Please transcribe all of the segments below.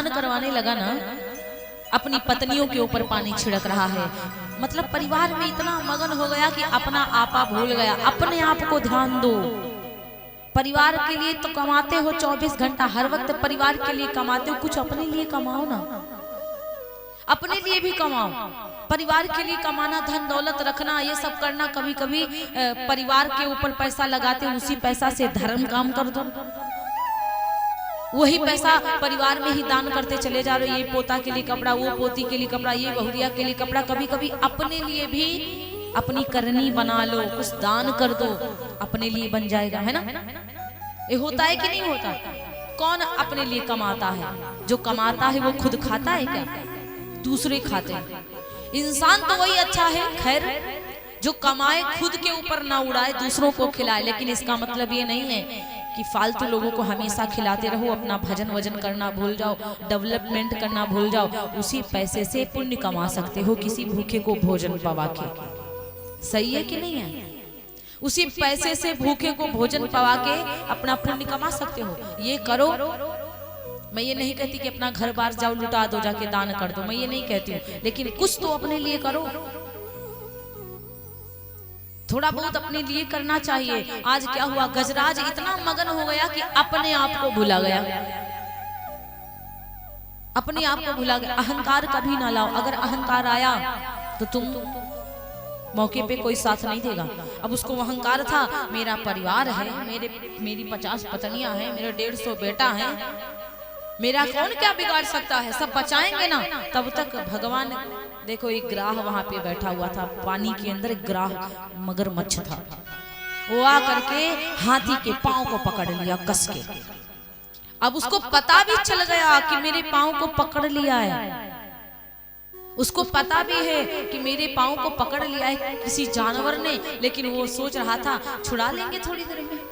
स्नान करवाने लगा ना, अपनी पत्नियों के ऊपर पानी छिड़क रहा है। मतलब परिवार में इतना मगन हो गया कि अपना आपा भूल गया। अपने आप को ध्यान दो। परिवार के लिए तो कमाते हो 24 घंटा, हर वक्त परिवार के लिए कमाते हो, कुछ अपने लिए कमाओ ना। अपने लिए भी कमाओ। परिवार के लिए कमाना, धन दौलत रखना, ये सब करना, कभी कभी परिवार के ऊपर पैसा लगाते, उसी पैसा से धर्म काम कर दो। वही पैसा परिवार में ही दान करते चले जा रहे हो। ये पोता के लिए कपड़ा, वो पोती के लिए कपड़ा, ये बहुरिया के लिए कपड़ा। कभी कभी अपने लिए भी अपनी करनी बना लो, कुछ दान कर दो, अपने लिए बन जाएगा, है ना। ये होता है कि नहीं होता? कौन अपने लिए कमाता है? जो कमाता है वो खुद खाता है क्या? दूसरे खाते हैं। इंसान तो वही अच्छा है खैर जो कमाए, खुद के ऊपर ना उड़ाए, दूसरों को खिलाए। लेकिन इसका मतलब ये नहीं है कि फालतू लोगों को हमेशा खिलाते रहो, अपना भजन वजन करना भूल जाओ, डेवलपमेंट करना भूल जाओ। उसी पैसे से पुण्य कमा सकते हो, किसी भूखे को भोजन पवा के। सही है कि नहीं है? उसी पैसे से भूखे को भोजन पवा के अपना पुण्य कमा सकते हो। ये करो। मैं ये नहीं कहती कि अपना घर बार जाओ लुटा दो, जाके दान कर दो, मैं ये नहीं कहती हूँ, लेकिन कुछ तो अपने लिए करो। थोड़ा बहुत अपने लिए करना चाहिए। आज क्या हुआ, गजराज इतना मगन हो गया कि अपने आप को भुला गया। अपने आप को भुला गया। अहंकार कभी ना लाओ। अगर अहंकार आया तो तुम मौके पे कोई साथ नहीं देगा। अब उसको अहंकार था, मेरा परिवार है, मेरी 50 पत्नियां हैं, मेरे 150 बेटा है, मेरा कौन क्या बिगाड़ सकता है, सब बचाएंगे ना। तब तक भगवान, देखो एक ग्राह वहां पे बैठा हुआ था, पानी के अंदर एक ग्राह मगरमच्छ था। वो आ करके हाथी के पांव को पकड़ लिया कस के। अब उसको पता भी चल गया कि मेरे पांव को पकड़ लिया है। उसको पता भी है कि मेरे पांव को पकड़ लिया है किसी जानवर ने, लेकिन वो सोच रहा था छुड़ा लेंगे थोड़ी देर में।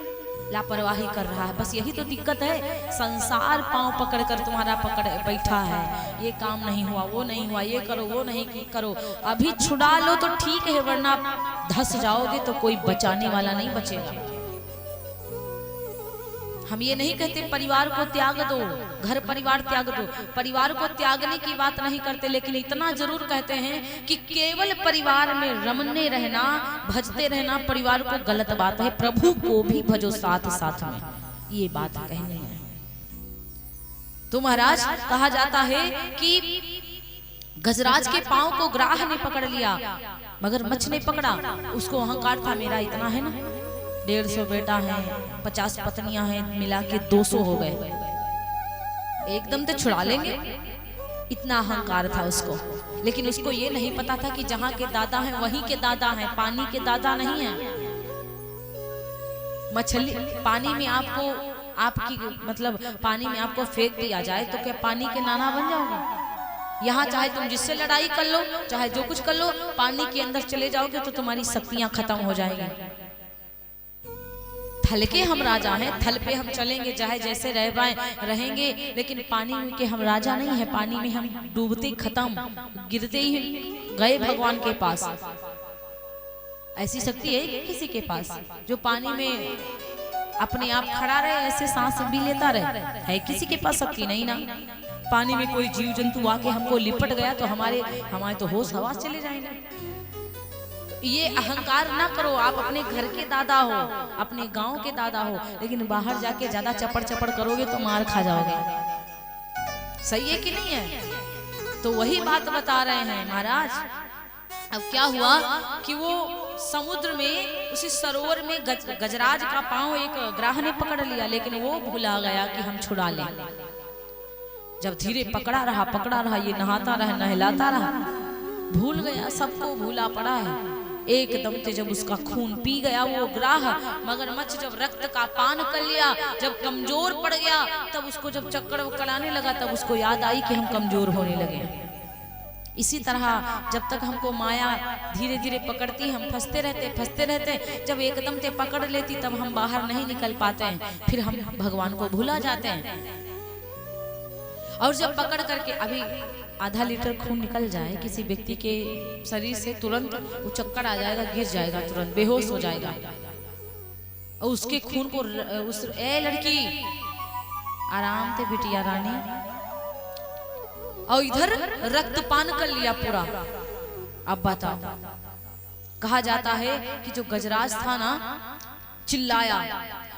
लापरवाही कर रहा है। बस यही तो दिक्कत है, संसार पांव पकड़कर तुम्हारा पकड़ बैठा है। ये काम नहीं हुआ, वो नहीं हुआ, ये करो, वो नहीं करो। अभी छुड़ा लो तो ठीक है, वरना धस जाओगे तो कोई बचाने वाला नहीं बचेगा। हम ये नहीं कहते परिवार को त्याग दो, घर परिवार त्याग दो, परिवार को त्यागने की बात नहीं करते, लेकिन इतना जरूर कहते हैं कि केवल परिवार में रमने रहना, भजते रहना परिवार को गलत बात है। प्रभु को भी भजो साथ साथ में, ये बात कहनी है। तो महाराज कहा जाता है कि गजराज के पांव को ग्राह ने पकड़ लिया, मगर मच्छ ने पकड़ा। उसको अहंकार था, मेरा इतना है ना, 150 बेटा है, 50 पत्नियां हैं, मिला के 200 हो गए, एकदम तो छुड़ा लेंगे, इतना अहंकार था उसको। लेकिन उसको ये नहीं पता था कि जहां के दादा हैं वहीं के दादा हैं, पानी के दादा नहीं हैं। मछली पानी में आपको, आपकी मतलब पानी में आपको फेंक दिया जाए तो क्या पानी के नाना बन जाओगे? यहाँ चाहे तुम जिससे लड़ाई कर लो, चाहे जो कुछ कर लो, पानी के अंदर चले जाओगे तो तुम्हारी शक्तियां खत्म हो जाएगी। थल के हम राजा हैं, थल पे हम चलेंगे, चाहे जैसे रह पाए रहेंगे, लेकिन पानी के हम राजा नहीं है। पानी में हम डूबते खत्म, गिरते ही गए भगवान के पास। ऐसी शक्ति है किसी के पास जो पानी में अपने आप खड़ा रहे, ऐसे सांस भी लेता रहे? है किसी के पास शक्ति नहीं ना। पानी में कोई जीव जंतु आके हमको लिपट गया तो हमारे तो होश हवास चले जाएंगे। ये अहंकार ना करो। आप अपने घर के दादा हो, अपने गांव के दादा हो, लेकिन बाहर जाके ज्यादा चपड़ चपड़ करोगे तो मार खा जाओगे। सही है कि नहीं है? तो वही बात बता रहे हैं महाराज। अब क्या हुआ कि वो समुद्र में, उसी सरोवर में गजराज का पांव एक ग्राह ने पकड़ लिया, लेकिन वो भुला गया कि हम छुड़ा लें। जब धीरे पकड़ा रहा, ये नहाता रहा, नहलाता रहा, भूल गया, सबको भूला पड़ा है। एकदम से जब उसका खून पी गया वो ग्राह, मगरमच्छ जब रक्त का पान कर लिया, जब कमजोर पड़ गया, तब उसको जब चक्कर कराने लगा, तब उसको याद आई कि हम कमजोर होने लगे। इसी तरह जब तक हमको माया धीरे धीरे पकड़ती, हम फंसते रहते, जब एकदम से पकड़ लेती तब हम बाहर नहीं निकल पाते हैं, फिर हम भगवान को भूला जाते हैं। और जब पकड़ करके अभी आधा लीटर खून निकल जाए किसी व्यक्ति के शरीर से, तुरंत वो चक्कर आ जाएगा, गिर जाएगा, तुरंत बेहोश हो जाएगा। और उसके खून को ए लड़की, आराम से बिटिया रानी, और इधर रक्तपान कर लिया पूरा। अब बताओ, कहा जाता है कि जो गजराज था ना, चिल्लाया,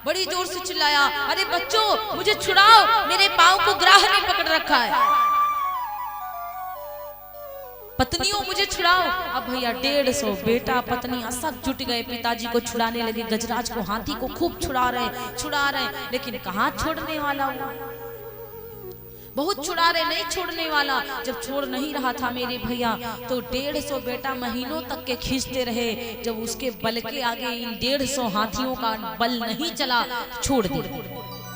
बड़ी जोर से चिल्लाया, अरे बच्चों मुझे छुड़ाओ, मेरे पाँव को ग्राह ने पकड़ रखा है, पत्नियों मुझे छुड़ाओ। अब भैया 150 बेटा पत्नी सब जुट गए, पिताजी को छुड़ाने लगे। गजराज को, हाथी को खूब छुड़ा रहे, लेकिन कहाँ छोड़ने वाला हुआ, बहुत छुड़ा रहे, नहीं छोड़ने वाला। जब छोड़ नहीं रहा था मेरे भैया, तो 150 बेटा महीनों तक के खींचते रहे। जब उसके बल के आगे इन 150 हाथियों का बल नहीं चला, छोड़ दी,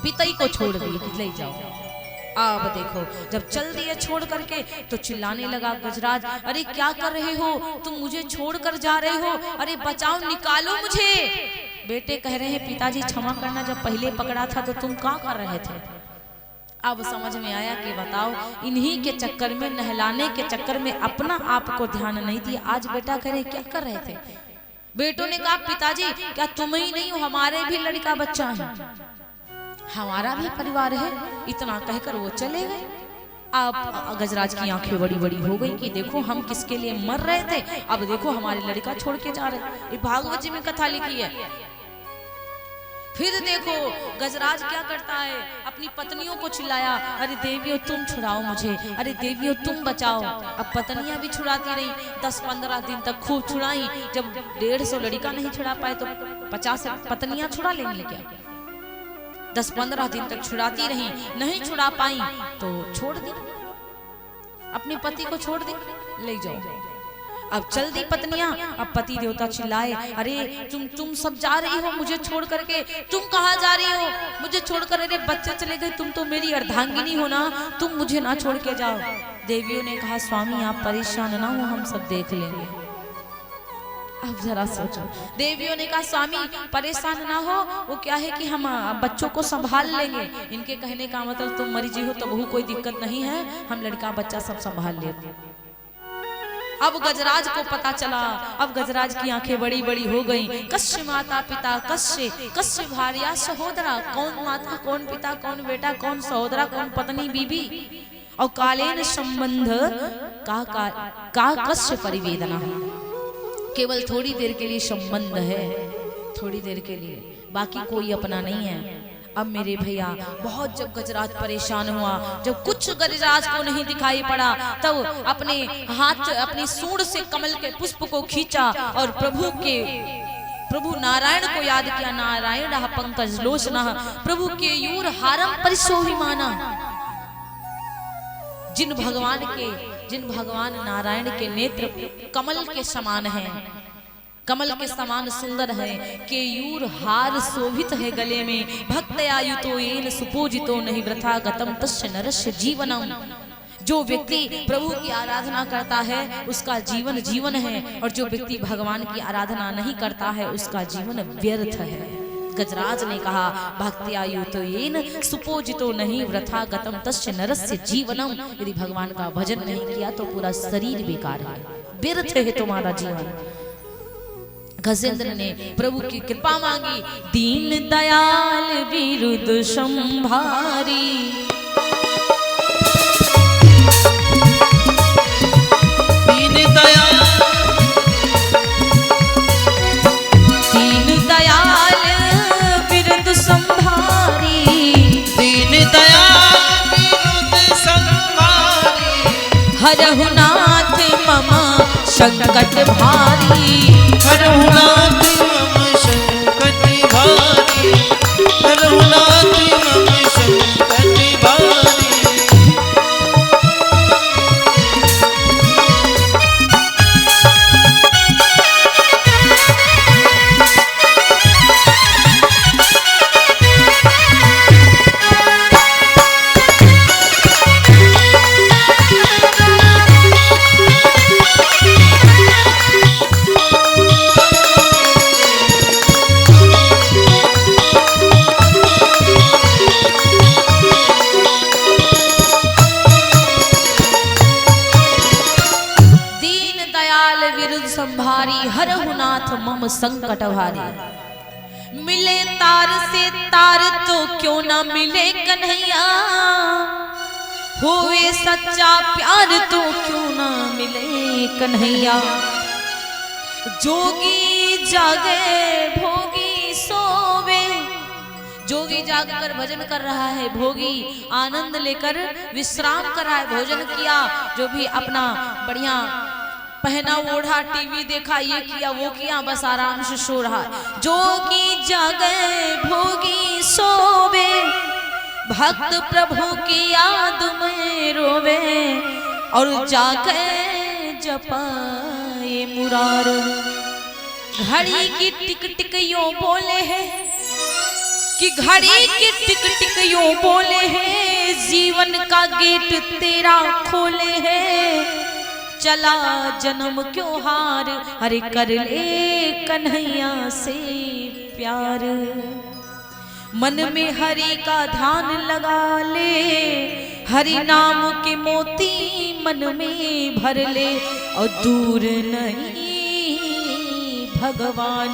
पिताई को छोड़ दी, ले जाओ। अब देखो, जब चल दिए छोड़ करके, तो चिल्लाने लगा गजराज, अरे क्या कर रहे हो तुम, मुझे छोड़ कर जा रहे हो, अरे बचाओ, निकालो मुझे। बेटे कह रहे हैं, पिताजी क्षमा करना, जब पहले पकड़ा था तो तुम क्या कर रहे थे। अब समझ में आया कि बताओ, इन्हीं के चक्कर में, नहलाने के चक्कर में अपना आप को ध्यान नहीं दिया। आज बेटा कह रहे क्या कर रहे थे। बेटों ने कहा, पिताजी क्या तुम ही नहीं हो, हमारे भी लड़का बच्चा है, हमारा भी परिवार है। इतना कहकर वो चले गए। अब गजराज की आंखें बड़ी बड़ी हो गई कि देखो हम किसके लिए मर रहे थे, अब देखो हमारे लड़का छोड़ के जा रहे। ये भागवत जी में कथा लिखी है। फिर देखो गजराज क्या करता है, अपनी पत्नियों को चिल्लाया, अरे देवियों तुम छुड़ाओ मुझे, अरे देवियों तुम बचाओ। अब पत्नियां भी छुड़ाती रही, 10-15 दिन तक खूब छुड़ाई। जब 150 लड़का नहीं छुड़ा पाए तो 50 पत्नियां छुड़ा लेंगी क्या। 10-15 दिन तक छुड़ाती रही, नहीं छुड़ा पाई तो छोड़ दी, अपने पति को छोड़ दी, ले जाओ। अब चल दी पत्नियां। अब पति देवता चिल्लाए, अरे तुम सब जा रही हो मुझे छोड़ करके, तुम कहाँ जा रही हो मुझे छोड़कर, अरे बच्चे चले गए, तुम तो मेरी अर्धांगिनी हो ना, तुम मुझे ना छोड़ के जाओ। देवियों ने कहा, स्वामी आप परेशान ना हो, हम सब देख लेंगे। अब जरा सोचो, देवियों ने कहा, स्वामी परेशान ना हो, वो क्या है कि हम बच्चों को संभाल लेंगे। इनके कहने का मतलब तुम मरीजी हो तो बहु कोई दिक्कत नहीं है, हम लड़का बच्चा सब संभाल लेंगे। अब गजराज को पता चला, अब गजराज की आंखें बड़ी बड़ी हो गईं। कश्य माता पिता कश्य भार्या सहोदरा, कौन माता कौन पिता कौन बेटा कौन सहोदरा कौन पत्नी बीबी, और कालेन संबंध का कश्य परिवेदना है। केवल थोड़ी देर के लिए संबंध है, थोड़ी देर के लिए, बाकी कोई अपना नहीं है। अब मेरे भैया बहुत जब गजराज परेशान हुआ, जब कुछ गजराज को नहीं दिखाई पड़ा, तब अपने हाथ अपनी सूंड से कमल के पुष्प को खींचा और प्रभु नारायण को याद किया। नारायण पंकज लोचना प्रभु के यूर हारम परिशोभिमाना। जिन भगवान नारायण के नेत्र कमल के समान हैं, कमल के समान सुंदर है, केयूर हार शोभित है गले में, भक्त आयुतो येन सुपूजितो नहीं वृथा गतम तस्य नरस्य जीवनम। जो व्यक्ति प्रभु की आराधना करता है उसका जीवन है, और जो व्यक्ति भगवान की आराधना नहीं करता है उसका जीवन व्यर्थ है। गजराज ने कहा, भक्ति आयुतो येन सुपूजितो नहीं वृथा गतम तस्य नरस्य जीवनम। यदि भगवान का भजन नहीं किया तो पूरा शरीर बेकार है, व्यर्थ है तुम्हारा जीवन। गजेंद्र ने प्रभु की कृपा मांगी, दीन दयाल विरुद्ध संभारी, दीन दयाल विरुद्ध संभारी, दीन दयाल विरुद्ध संभारी, हरहु नाथ मम संकट भारी, हरहुनाथ मम संकट भारी, हरहुनाथ मम संकट भारी। मम संकट भारी। मिले तार से तार तो क्यों ना मिले कन्हैया, हुए सच्चा प्यार तो क्यों ना मिले कन्हैया। जोगी जागे भोगी सोवे, जोगी जागकर भजन कर रहा है, भोगी आनंद लेकर विश्राम कर रहा है। भोजन किया, जो भी अपना बढ़िया पहना ओढ़ा, टीवी देखा, ये किया वो किया, बस आराम से सो रहा है। जोगी जागे भोगी सोवे, भक्त प्रभु की याद में रोवे, और जागे जपाए मुरार। घड़ी की टिक टिक यूं बोले है कि घड़ी की टिक टिक यूं बोले है, जीवन का गेट तेरा खोले है। चला जन्म क्यों हार, अरे कर ले कन्हैया से प्यार। मन में हरि का ध्यान लगा ले, हरि नाम के मोती मन में भर ले, और दूर नहीं भगवान।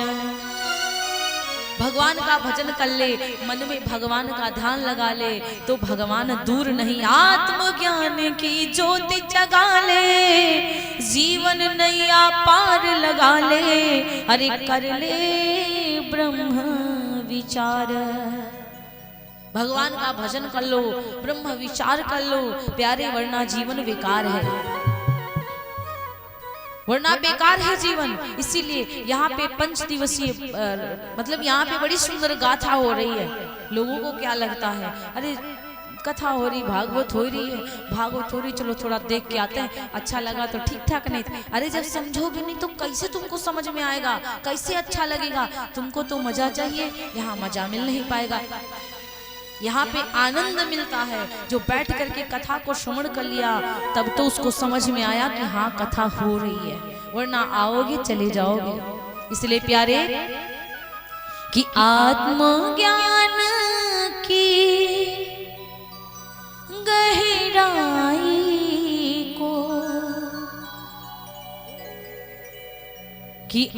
भगवान का भजन कर ले, मन में भगवान का ध्यान लगा ले, तो भगवान दूर नहीं। आत्मज्ञान की ज्योति जगा ले, जीवन नैया पार लगा ले, अरे कर ले ब्रह्म विचार। भगवान का भजन कर लो, ब्रह्म विचार कर लो प्यारे, वरना जीवन बेकार है, वरना बेकार है जीवन। इसीलिए यहाँ पे 5 दिवसीय मतलब यहाँ पे बड़ी सुंदर गाथा हो रही है। लोगों को क्या लगता है, अरे कथा हो रही, भागवत हो रही है, भागवत हो रही, चलो थोड़ा देख के आते हैं, अच्छा लगा तो ठीक ठाक, नहीं अरे जब समझोगे नहीं तो कैसे तुमको समझ में आएगा, कैसे अच्छा लगेगा। तुमको तो मजा चाहिए, यहाँ मजा मिल नहीं पाएगा। यहाँ पे आनंद मिलता है, जो बैठ करके कथा को श्रवण कर लिया तब तो उसको समझ में आया कि हाँ कथा हो रही है, वरना आओगे चले जाओगे। इसलिए प्यारे कि आत्मज्ञान की गहराई को कि